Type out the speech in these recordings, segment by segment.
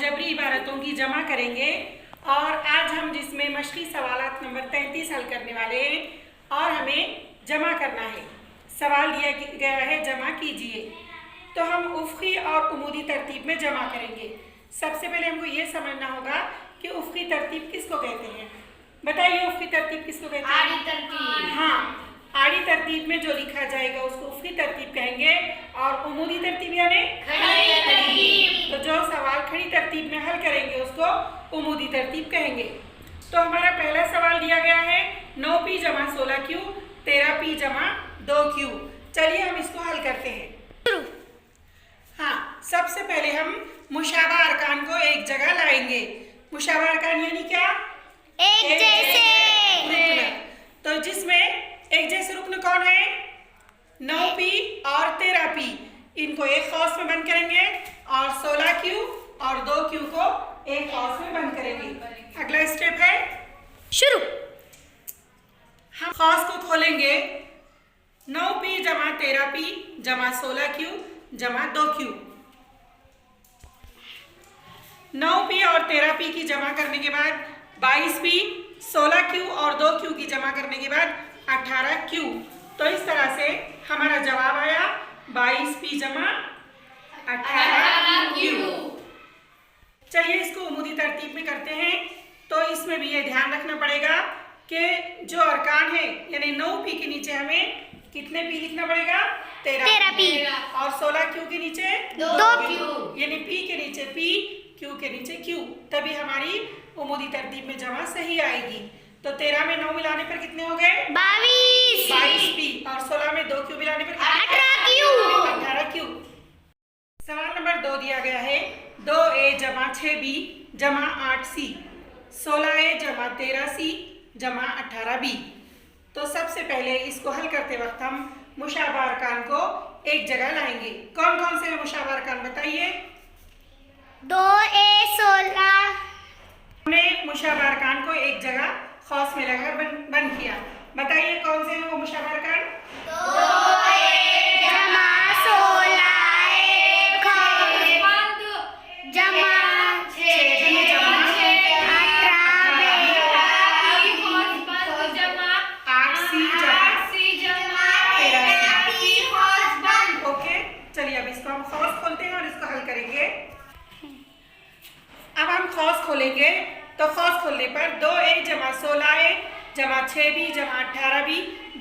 अलजबरी इबारतों की जमा करेंगे और आज हम जिसमें मशक़ी सवालात नंबर 33 हल करने वाले हैं और हमें जमा करना है। सवाल दिया गया है जमा कीजिए, तो हम उफ़क़ी और उमूदी तरतीब में जमा करेंगे। सबसे पहले हमको ये समझना होगा कि उफ़क़ी तरतीब किसको कहते हैं। बताइए उफ़क़ी तरतीब किसको कहते हैं? आड़ी तरतीब। हाँ, आड़ी तरतीब में जो लिखा जाएगा उसको उफ़क़ी तरतीब कहेंगे और उमूदी तरतीब यानी खड़ी तरतीब। तो जो सवाल खड़ी तरतीब में हल करेंगे उसको उमूदी तरतीब कहेंगे। तो हमारा पहला सवाल दिया गया है 9p जमा 16q 13p जमा 2q। चलिए हम इसको हल करते हैं। हाँ, सबसे पहले हम मुशाबा अरकान को एक जगह लाएंगे। मुशाबा अरकान यानी क्या? एक जैसे रुकन। तो जिसमें एक जैसे रुकन कौन है? 9p और 13p, इनको एक कौस में बंद करेंगे और 16q और 2q को एक कौस में बंद करेंगे। अगला स्टेप है शुरू। हम कौस को खोलेंगे 9p जमा 13p जमा 16q जमा 2q। 9p और 13p की जमा करने के बाद 22p, 16q और 2q की जमा करने के बाद 18q। तो इस तरह से हमारा जवाब आया 22p जमा 18q। चलिए इसको उमूदी तरतीब में करते हैं। तो इसमें भी ये ध्यान रखना पड़ेगा कि जो अरकान है यानी 9p के नीचे हमें कितने p लिखना पड़ेगा? 13p और 16q के नीचे 2q यानी p के नीचे p, q के नीचे q, तभी हमारी उमूदी तरतीब में जमा सही आएगी। तो 13 में 9 मिलाने पर कितने हो गए? 22p और 16 में 2q मिलाने पर 18q। सवाल नंबर 2 दिया गया है 2a जमा 6b जमा 8c 16a जमा 13c जमा 18b। तो सबसे पहले इसको हल करते वक्त हम मुशाबा अरकान को एक जगह लाएंगे। कौन कौन से मुशाबा अरकान बताइए? 2a 16 हमने मुशाबा अरकान को एक जगह खौस में लगाकर बंद किया। बताइए कौन से हैं वो मुशाबा अरकान? 2a जमा 16 जमा 6b जमा 8c जमा 13c। ओके, चलिए अब इसको हम खौस खोलते हैं और इसको हल करेंगे। अब हम खौस खोलेंगे तो खौस खोलने पर 2a जमा 16a जमा 6b जमा 18b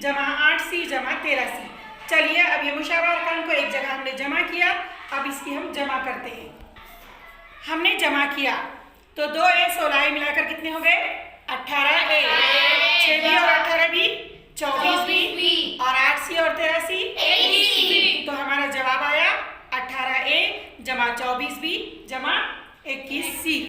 जमा 8c जमा 13c। चलिए अब ये मुशाबा अरकान को एक जगह हमने जमा किया, अब इसकी हम जमा करते हैं। हमने जमा किया तो 2a 16a मिलाकर कितने हो गए? 18a, 6b और 18b 24b और 8c और 13c 21। तो हमारा जवाब आया 18a जमा 24b जमा 21c।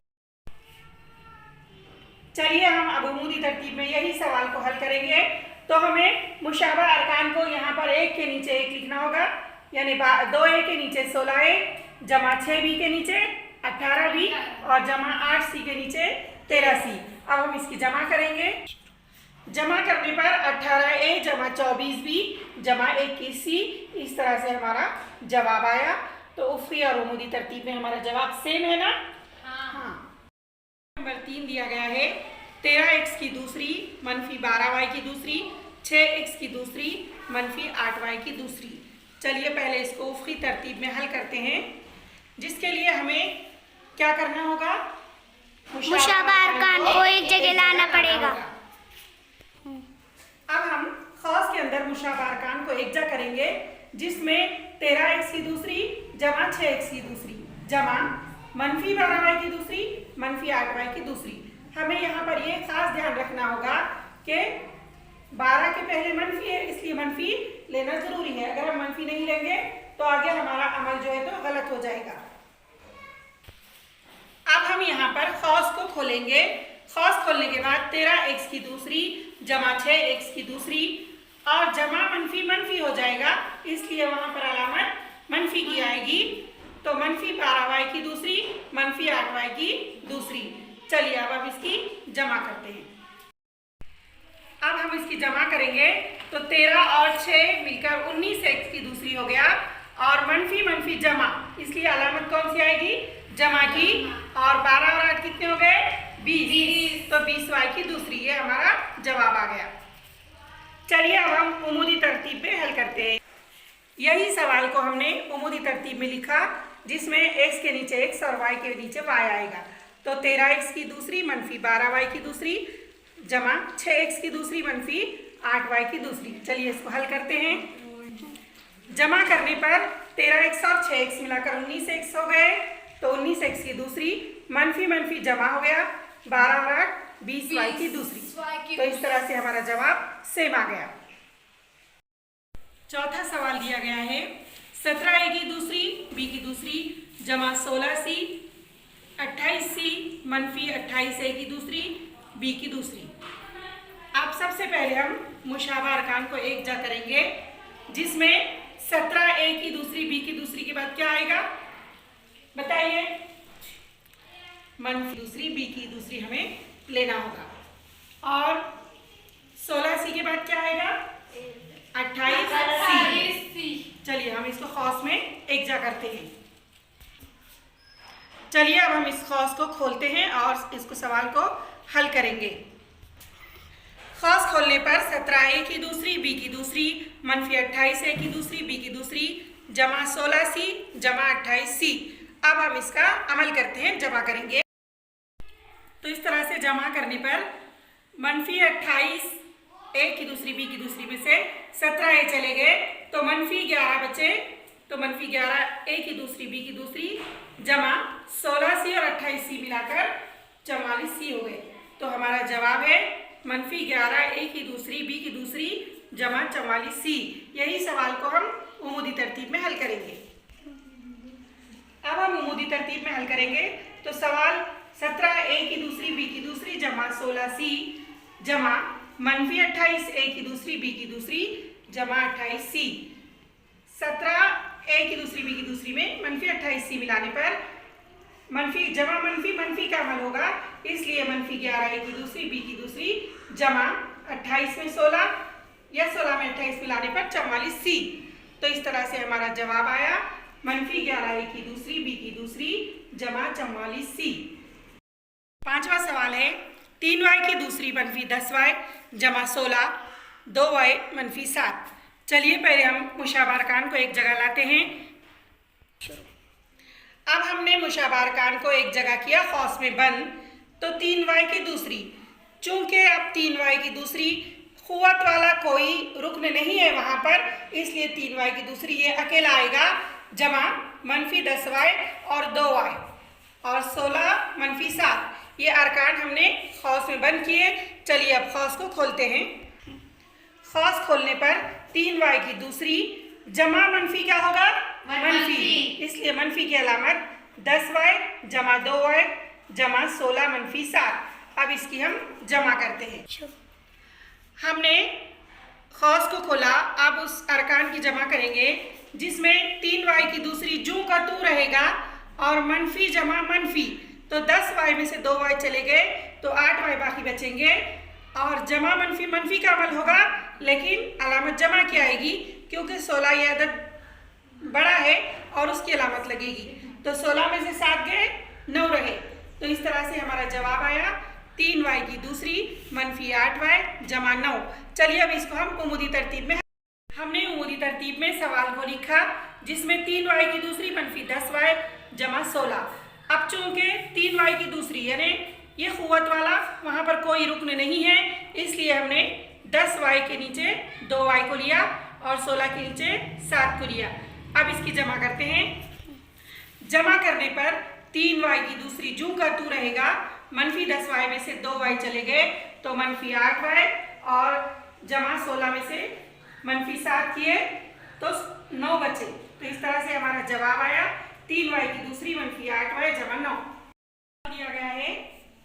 चलिए हम अब उमूदी तरतीब में यही सवाल को हल करेंगे। तो हमें मुशाबा अरकान को यहाँ पर एक के नीचे एक लिखना होगा, यानी 2a के नीचे 16a जमा 6b के नीचे 18b और जमा 8c के नीचे 13c। अब हम इसकी जमा करेंगे। जमा करने पर 18a जमा 24b जमा 21c, इस तरह से हमारा जवाब आया। तो उफ़क़ी और उमूदी तरतीब में हमारा जवाब सेम है ना? हाँ। नंबर 3 दिया गया है 13x की दूसरी मनफी 12y की दूसरी 6x की दूसरी मनफी 8y की दूसरी। चलिए पहले इसको उफ़क़ी तरतीब में हल करते हैं, जिसके लिए हमें क्या करना होगा? मुशाबा अरकान को एक जगह लाना पड़ेगा। अब हम खौस के अंदर मुशाबा अरकान को एक जगह करेंगे, जिसमें 13x की दूसरी जमा 6x की दूसरी जमा मनफी 12y की दूसरी मनफी 8y की दूसरी। हमें यहाँ पर ये खास ध्यान रखना होगा कि 12 के पहले मनफी है, इसलिए मनफी लेना जरूरी है। अगर हम मनफी नहीं लेंगे तो आगे हमारा अमल जो है तो गलत हो जाएगा। अब हम यहाँ पर खौस को खोलेंगे। खौस खोलने के बाद 13x की दूसरी जमा 6x की दूसरी और जमा मनफी मनफी हो जाएगा, इसलिए वहाँ पर अलामत मनफी की आएगी। तो मनफी 12y की दूसरी मनफी 8y की दूसरी। चलिए अब इसकी जमा करते हैं। अब हम इसकी जमा करेंगे तो 13 और 6 मिलकर 19x की दूसरी हो गया और मनफी मनफी जमा, इसलिए अलामत कौन सी आएगी? जमा की और 12 और 8 कितने हो गए 20। तो 20y की दूसरी, ये हमारा जवाब आ गया। चलिए अब हम उमूदी तरतीब में हल करते हैं। यही सवाल को हमने उमूदी तरतीब में लिखा, जिसमें x के नीचे x और y के नीचे y आएगा। तो 13x की दूसरी मनफी 12y की दूसरी जमा 6x की दूसरी मनफी 8y की दूसरी। चलिए इसको हल करते हैं। जमा करने पर 13x और 6x मिलाकर 19x हो गए। तो 19x की दूसरी मनफी मनफी जमा हो गया 12 और 8 20y की दूसरी। तो इस तरह से हमारा जवाब सेम आ गया। चौथा सवाल दिया गया है 17a की दूसरी b की दूसरी जमा 16c 28c मनफी 28a की दूसरी b की दूसरी। अब सबसे पहले हम मुशाबा अरकान को एक जा करेंगे, जिसमें 17a की दूसरी b की दूसरी के बाद क्या आएगा बताइए। मनफी दूसरी b की दूसरी हमें लेना होगा और 16c के बाद क्या आएगा 28c। चलिए हम इसको खौस में एक जा करते हैं। चलिए अब हम इस खौस को खोलते हैं और इसको सवाल को हल करेंगे। खौस खोलने पर 17a की दूसरी b की दूसरी मनफी 28a की दूसरी b की दूसरी जमा 16c जमा 28c। अब हम इसका अमल करते हैं, जमा करेंगे। तो इस तरह से जमा करने पर मनफी 28a की दूसरी b की दूसरी में से 17a चले गए तो मनफी 11 बचे। तो मनफी 11a की दूसरी b की दूसरी जमा 16c और 28c मिलाकर 44c हो गए। तो हमारा जवाब है मनफी 11a की दूसरी b की दूसरी जमा 44c। यही सवाल को हम उमूदी तरतीब में हल करेंगे। अब हम उमूदी तरतीब में हल करेंगे तो सवाल 17a की दूसरी b की दूसरी जमा 16c जमा मनफी 28a की दूसरी b की दूसरी जमा 28c। 17a की दूसरी b की दूसरी में मनफी 28c मिलाने पर मनफी जमा मनफी मनफी का अमल होगा, इसलिए मनफी 11a की दूसरी b की दूसरी जमा 28 में 16 या 16 में 28 मिलाने पर 44c। तो इस तरह से हमारा जवाब आया मनफी 11a की दूसरी b की दूसरी जमा 44c। पांचवा सवाल है 3y की दूसरी मनफी 10y जमा 16 2y मनफी 7। चलिए पहले हम मुशाबा अरकान को एक जगह लाते हैं। अब हमने मुशाबा अरकान को एक जगह किया खौस में बंद। तो 3y की दूसरी, चूंकि अब 3y की दूसरी खुवत वाला कोई रुकन नहीं है वहाँ पर, इसलिए 3y की दूसरी ये अकेला आएगा जमा मनफी 10y और 2y और 16 मनफी 7। ये अरकान हमने खौस में बंद किए। चलिए अब खौस को खोलते हैं। खौस खोलने पर 3y की दूसरी जमा मनफी क्या होगा मनफी, इसलिए मनफी की अलामत 10y जमा 2y जमा 16 मनफी 7। अब इसकी हम जमा करते हैं। हमने खौस को खोला, अब उस अरकान की जमा करेंगे जिसमें 3y की दूसरी जू का तू रहेगा और मनफी जमा मनफी। तो 10y में से 2y चले गए तो 8y बाकी बचेंगे और जमा मनफी मनफी का अमल होगा, लेकिन अलामत जमा की आएगी क्योंकि 16 ये अदद बड़ा है और उसकी अलामत लगेगी। तो 16 में से 7 गए 9 रहे। तो इस तरह से हमारा जवाब आया 3y की दूसरी मनफी 8y जमा 9। चलिए अब इसको हम उमूदी तरतीब में, हमने उमूदी तरतीब में सवाल को लिखा जिसमें 3y की दूसरी मनफी 10y जमा 16। अब चूंकि 3y की दूसरी यानी ये खुवत वाला वहाँ पर कोई रुकन नहीं है, इसलिए हमने 10y के नीचे 2y को लिया और 16 के नीचे 7 को लिया। अब इसकी जमा करते हैं। जमा करने पर 3y की दूसरी जू का तू रहेगा, मनफी 10y में से 2y चले गए तो मनफी 8y और जमा 16 में से मनफी 7 किए तो 9 बचे। तो इस तरह से हमारा जवाब आया 3y की दूसरी मनफी 8y जमा 9। दिया गया है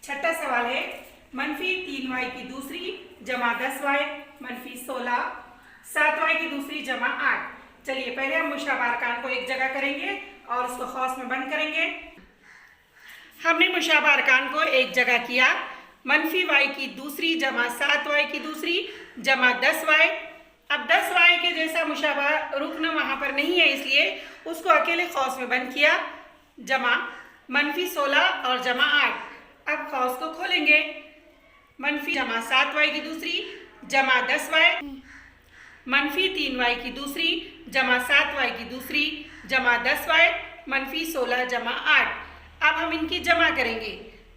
छठा सवाल है मनफी 3y की दूसरी जमा 10y मनफी 16 7y की दूसरी जमा 8। चलिए पहले हम मुशाबा अरकान को एक जगह करेंगे और उसको खौस में बंद करेंगे। हमने मुशाबा अरकान को एक जगह किया, मनफी y की दूसरी जमा 7y की दूसरी जमा 10y। अब 10y के जैसा मुशाबा रुकना वहाँ पर नहीं है, इसलिए उसको अकेले खौस में बंद किया जमा -16 और जमा 8। अब कौस को खोलेंगे, -, जमा 7y की दूसरी जमा 10y, -3y की दूसरी जमा 7y की दूसरी जमा 10y, -16 जमा 8। अब हम इनकी जमा करेंगे,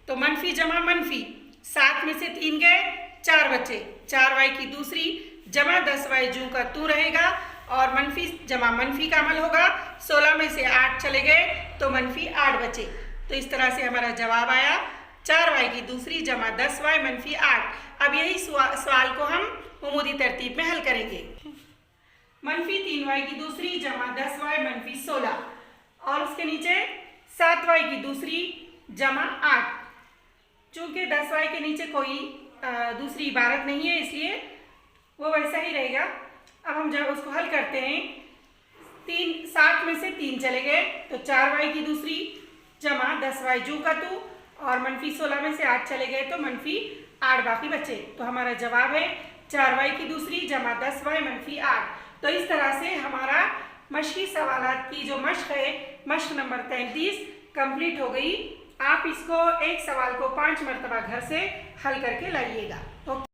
तो मनफी जमा मनफी, 7 में से 3 गए, 4 बचे, 4y की दूसरी जमा 10y जूं का तू रहेगा और मनफी जमा मनफी का अमल होगा। 16 में से 8 चले गए तो -8 बचे। तो इस तरह से हमारा जवाब आया 4y की दूसरी जमा 10y -8। अब यही सवाल को हम उमूदी तरतीब में हल करेंगे। -3y की दूसरी जमा 10y -16 और उसके नीचे 7y की दूसरी जमा 8। चूंकि 10y के नीचे कोई दूसरी इबारत नहीं है इसलिए वो वैसा ही रहेगा। अब हम जब उसको हल करते हैं, 7 में से 3 चले गए तो 4y की दूसरी जमा 10y जू का तू और -16 में से 8 चले गए तो -8 बाकी बचे। तो हमारा जवाब है 4y की दूसरी जमा 10y -8। तो इस तरह से हमारा मशक़ी सवालात की जो मश्क है, मश्क नंबर 33 कंप्लीट हो गई। आप इसको एक सवाल को 5 मरतबा घर से हल करके लाइएगा। ओके।